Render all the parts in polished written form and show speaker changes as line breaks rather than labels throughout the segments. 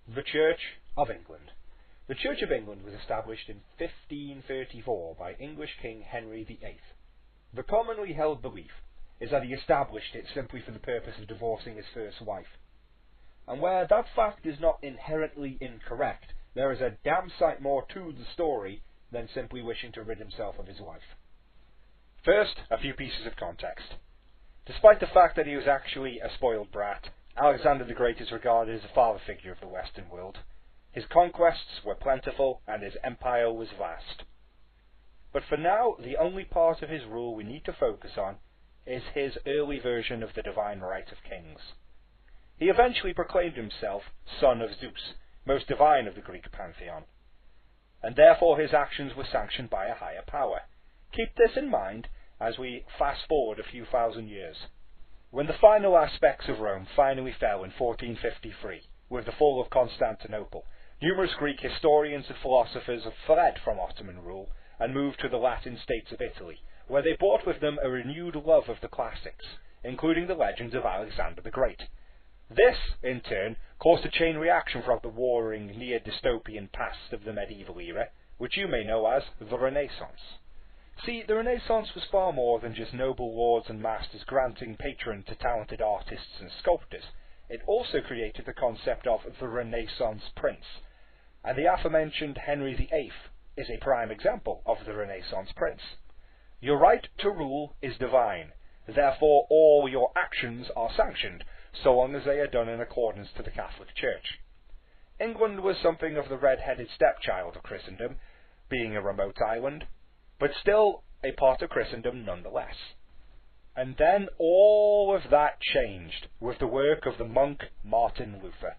The Church of England. The Church of England was established in 1534 by English King Henry VIII. The commonly held belief is that he established it simply for the purpose of divorcing his first wife. And where that fact is not inherently incorrect, there is a damn sight more to the story than simply wishing to rid himself of his wife. First, a few pieces of context. Despite the fact that he was actually a spoiled brat, Alexander the Great is regarded as a father figure of the Western world. His conquests were plentiful and his empire was vast. But for now, the only part of his rule we need to focus on is his early version of the divine right of kings. He eventually proclaimed himself son of Zeus, most divine of the Greek pantheon, and therefore his actions were sanctioned by a higher power. Keep this in mind as we fast forward a few thousand years. When the final aspects of Rome finally fell in 1453, with the fall of Constantinople, numerous Greek historians and philosophers have fled from Ottoman rule and moved to the Latin states of Italy, where they brought with them a renewed love of the classics, including the legends of Alexander the Great. This, in turn, caused a chain reaction from the warring near-dystopian past of the medieval era, which you may know as the Renaissance. See, the Renaissance was far more than just noble lords and masters granting patron to talented artists and sculptors. It also created the concept of the Renaissance prince, and the aforementioned Henry VIII is a prime example of the Renaissance prince. Your right to rule is divine, therefore all your actions are sanctioned, so long as they are done in accordance to the Catholic Church. England was something of the red-headed stepchild of Christendom, being a remote island, but still a part of Christendom nonetheless. And then all of that changed with the work of the monk Martin Luther.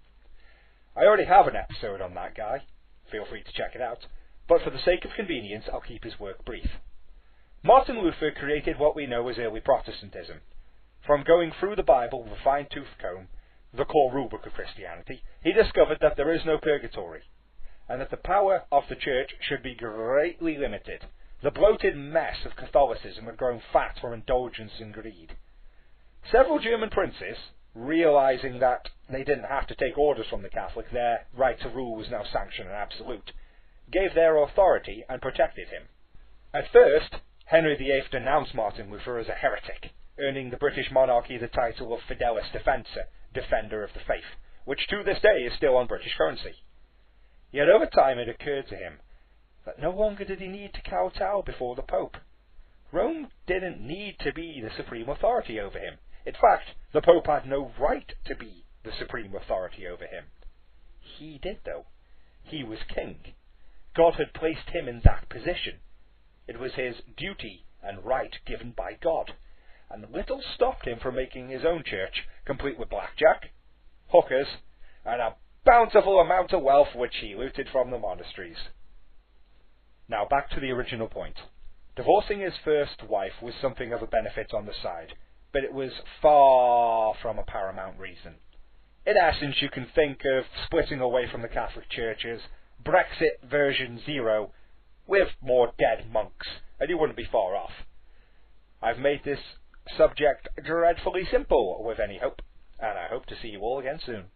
I already have an episode on that guy, feel free to check it out, but for the sake of convenience I'll keep his work brief. Martin Luther created what we know as early Protestantism. From going through the Bible with a fine-tooth comb, the core rulebook of Christianity, he discovered that there is no purgatory, and that the power of the Church should be greatly limited. The bloated mess of Catholicism had grown fat from indulgence and greed. Several German princes, realizing that they didn't have to take orders from the Catholic, their right to rule was now sanctioned and absolute, gave their authority and protected him. At first, Henry VIII denounced Martin Luther as a heretic, earning the British monarchy the title of Fidelis Defensor, Defender of the Faith, which to this day is still on British currency. Yet over time it occurred to him that no longer did he need to kowtow before the Pope. Rome didn't need to be the supreme authority over him. In fact, the Pope had no right to be the supreme authority over him. He did, though. He was king. God had placed him in that position. It was his duty and right given by God, and little stopped him from making his own church, complete with blackjack, hookers, and a bountiful amount of wealth which he looted from the monasteries. Now back to the original point. Divorcing his first wife was something of a benefit on the side, but it was far from a paramount reason. In essence, you can think of splitting away from the Catholic Church as Brexit version 0 with more dead monks, and you wouldn't be far off. I've made this subject dreadfully simple with any hope, and I hope to see you all again soon.